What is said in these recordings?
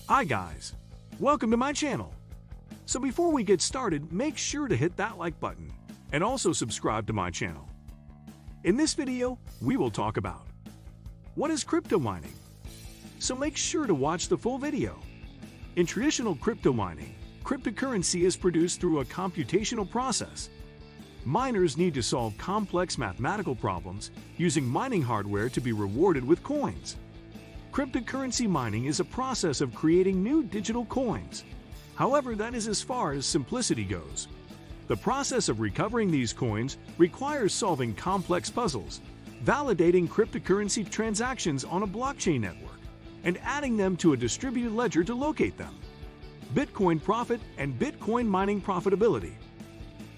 Hi guys, welcome to my channel. So before we get started, make sure to hit that like button and also subscribe to my channel. In this video, we will talk about what is crypto mining. So make sure to watch the full video. In traditional crypto mining, cryptocurrency is produced through a computational process. Miners need to solve complex mathematical problems using mining hardware to be rewarded with coins. Cryptocurrency mining is a process of creating new digital coins. However, that is as far as simplicity goes. The process of recovering these coins requires solving complex puzzles, validating cryptocurrency transactions on a blockchain network, and adding them to a distributed ledger to locate them. Bitcoin profit and Bitcoin mining profitability.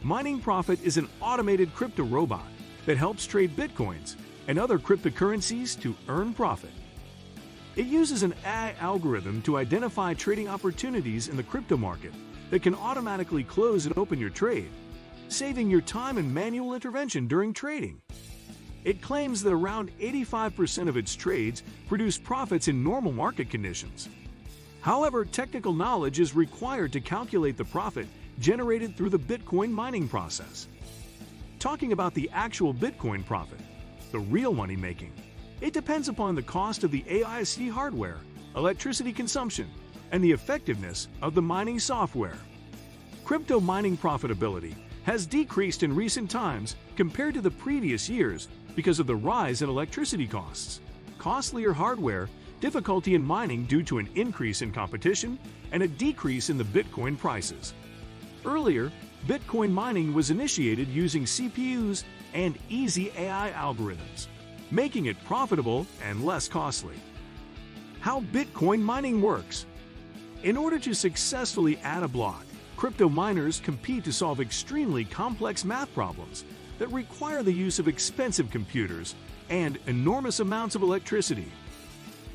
Mining Profit is an automated crypto robot that helps trade Bitcoins and other cryptocurrencies to earn profit. It uses an AI algorithm to identify trading opportunities in the crypto market that can automatically close and open your trade, saving your time and manual intervention during trading. It claims that around 85% of its trades produce profits in normal market conditions. However, technical knowledge is required to calculate the profit generated through the Bitcoin mining process. Talking about the actual Bitcoin profit, the real money making, it depends upon the cost of the AIC hardware, electricity consumption, and the effectiveness of the mining software. Crypto mining profitability has decreased in recent times compared to the previous years because of the rise in electricity costs, costlier hardware, difficulty in mining due to an increase in competition, and a decrease in the Bitcoin prices. Earlier, Bitcoin mining was initiated using CPUs and easy AI algorithms, making it profitable and less costly. How Bitcoin mining works. In order to successfully add a block, crypto miners compete to solve extremely complex math problems that require the use of expensive computers and enormous amounts of electricity.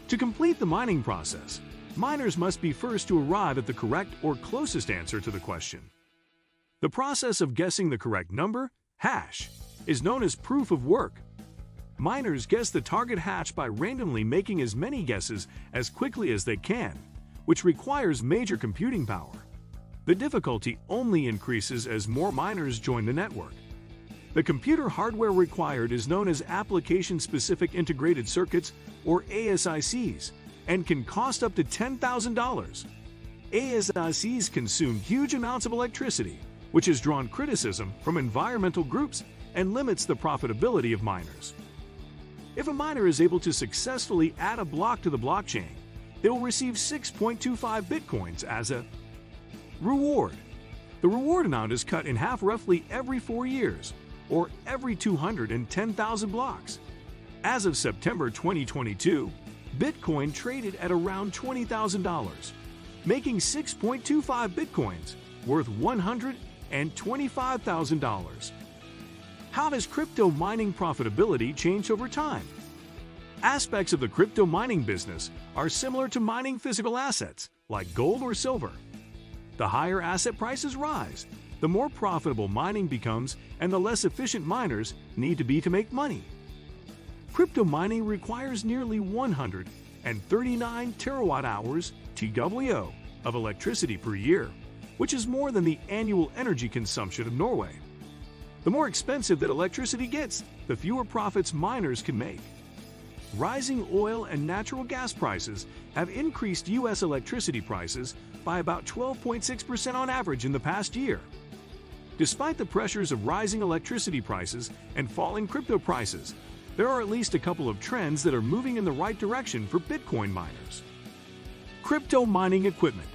To complete the mining process, miners must be first to arrive at the correct or closest answer to the question. The process of guessing the correct number, hash, is known as proof of work. Miners guess the target hash by randomly making as many guesses as quickly as they can, which requires major computing power. The difficulty only increases as more miners join the network. The computer hardware required is known as Application-Specific Integrated Circuits, or ASICs, and can cost up to $10,000. ASICs consume huge amounts of electricity, which has drawn criticism from environmental groups and limits the profitability of miners. If a miner is able to successfully add a block to the blockchain, they will receive 6.25 bitcoins as a reward. The reward amount is cut in half roughly every 4 years, or every 210,000 blocks. As of September 2022, Bitcoin traded at around $20,000, making 6.25 bitcoins worth $125,000. How does crypto mining profitability change over time? Aspects of the crypto mining business are similar to mining physical assets, like gold or silver. The higher asset prices rise, the more profitable mining becomes, and the less efficient miners need to be to make money. Crypto mining requires nearly 139 terawatt-hours (TWO) of electricity per year, which is more than the annual energy consumption of Norway. The more expensive that electricity gets, the fewer profits miners can make. Rising oil and natural gas prices have increased U.S. electricity prices by about 12.6% on average in the past year. Despite the pressures of rising electricity prices and falling crypto prices, there are at least a couple of trends that are moving in the right direction for Bitcoin miners. Crypto mining equipment.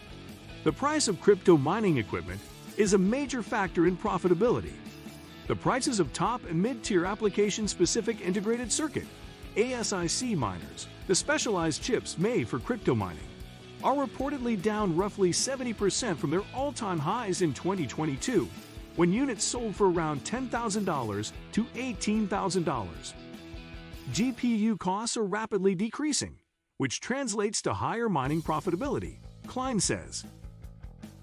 The price of crypto mining equipment is a major factor in profitability. The prices of top and mid-tier application-specific integrated circuit (ASIC) miners, the specialized chips made for crypto mining, are reportedly down roughly 70% from their all-time highs in 2022, when units sold for around $10,000 to $18,000. GPU costs are rapidly decreasing, which translates to higher mining profitability, Klein says.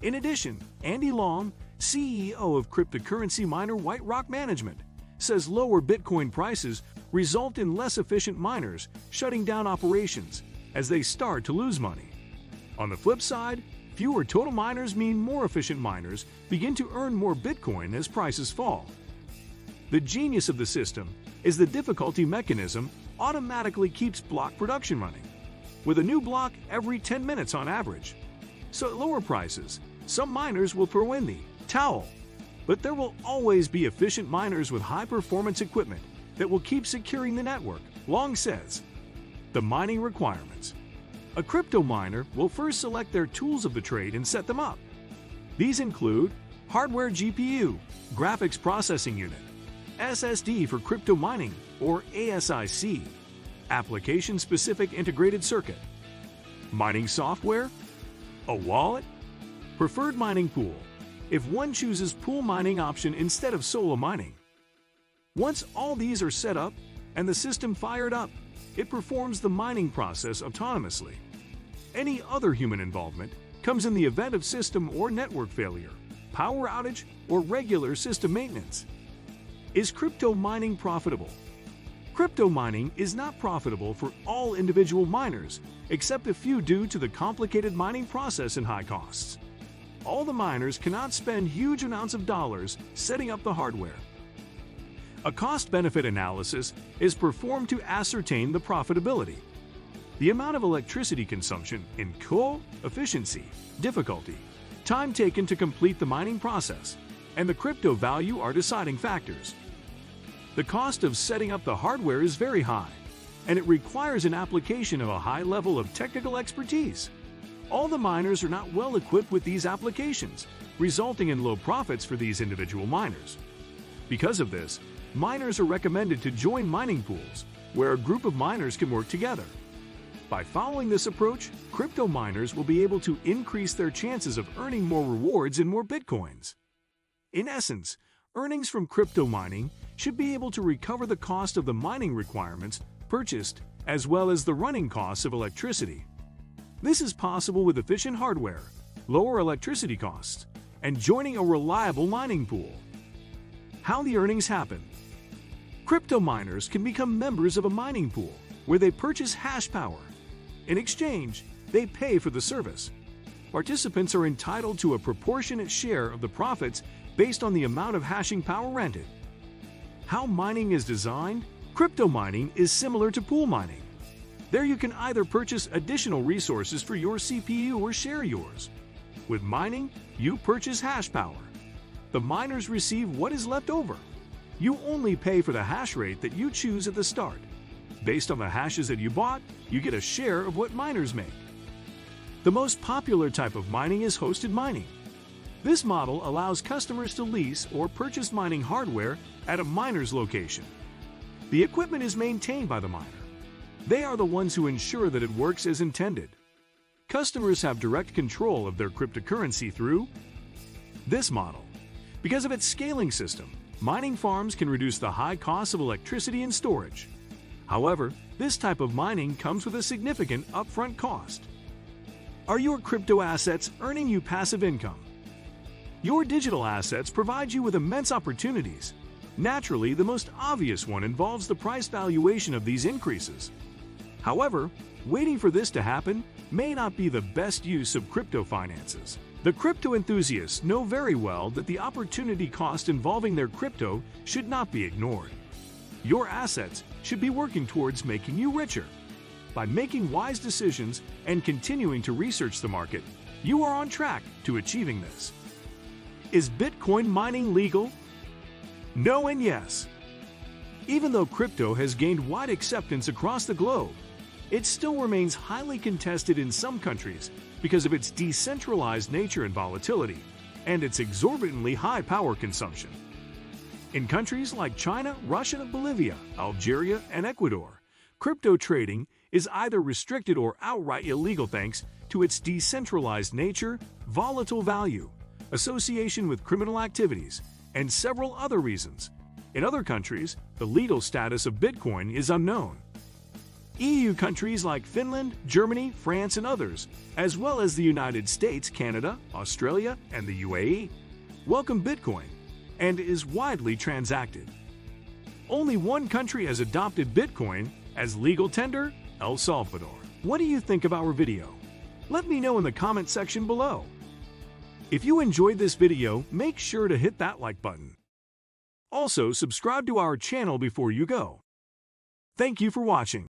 In addition, Andy Long, CEO of cryptocurrency miner White Rock Management, says lower Bitcoin prices result in less efficient miners shutting down operations as they start to lose money. On the flip side, fewer total miners mean more efficient miners begin to earn more Bitcoin as prices fall. The genius of the system is the difficulty mechanism automatically keeps block production running, with a new block every 10 minutes on average. So at lower prices, some miners will throw in the towel. But there will always be efficient miners with high-performance equipment that will keep securing the network. Long says, the mining requirements. A crypto miner will first select their tools of the trade and set them up. These include hardware GPU, graphics processing unit, SSD for crypto mining or ASIC, application-specific integrated circuit, mining software, a wallet, preferred mining pool, if one chooses pool mining option instead of solo mining. Once all these are set up and the system fired up, it performs the mining process autonomously. Any other human involvement comes in the event of system or network failure, power outage, or regular system maintenance. Is crypto mining profitable? Crypto mining is not profitable for all individual miners, except a few due to the complicated mining process and high costs. All the miners cannot spend huge amounts of dollars setting up the hardware. A cost-benefit analysis is performed to ascertain the profitability. The amount of electricity consumption in coal, efficiency, difficulty, time taken to complete the mining process, and the crypto value are deciding factors. The cost of setting up the hardware is very high, and it requires an application of a high level of technical expertise. All the miners are not well equipped with these applications, resulting in low profits for these individual miners. Because of this, miners are recommended to join mining pools, where a group of miners can work together. By following this approach, crypto miners will be able to increase their chances of earning more rewards and more bitcoins. In essence, earnings from crypto mining should be able to recover the cost of the mining requirements purchased, as well as the running costs of electricity. This is possible with efficient hardware, lower electricity costs, and joining a reliable mining pool. How the earnings happen. Crypto miners can become members of a mining pool where they purchase hash power. In exchange, they pay for the service. Participants are entitled to a proportionate share of the profits based on the amount of hashing power rented. How mining is designed? Crypto mining is similar to pool mining. There you can either purchase additional resources for your CPU or share yours. With mining, you purchase hash power. The miners receive what is left over. You only pay for the hash rate that you choose at the start. Based on the hashes that you bought, you get a share of what miners make. The most popular type of mining is hosted mining. This model allows customers to lease or purchase mining hardware at a miner's location. The equipment is maintained by the miner. They are the ones who ensure that it works as intended. Customers have direct control of their cryptocurrency through this model. Because of its scaling system, mining farms can reduce the high costs of electricity and storage. However, this type of mining comes with a significant upfront cost. Are your crypto assets earning you passive income? Your digital assets provide you with immense opportunities. Naturally, the most obvious one involves the price valuation of these increases. However, waiting for this to happen may not be the best use of crypto finances. The crypto enthusiasts know very well that the opportunity cost involving their crypto should not be ignored. Your assets should be working towards making you richer. By making wise decisions and continuing to research the market, you are on track to achieving this. Is Bitcoin mining legal? No and yes. Even though crypto has gained wide acceptance across the globe, it still remains highly contested in some countries because of its decentralized nature and volatility, and its exorbitantly high power consumption. In countries like China, Russia, Bolivia, Algeria, and Ecuador, crypto trading is either restricted or outright illegal thanks to its decentralized nature, volatile value, association with criminal activities, and several other reasons. In other countries, the legal status of Bitcoin is unknown. EU countries like Finland, Germany, France, and others, as well as the United States, Canada, Australia, and the UAE, welcome Bitcoin and is widely transacted. Only one country has adopted Bitcoin as legal tender, El Salvador. What do you think of our video? Let me know in the comment section below. If you enjoyed this video, make sure to hit that like button. Also, subscribe to our channel before you go. Thank you for watching.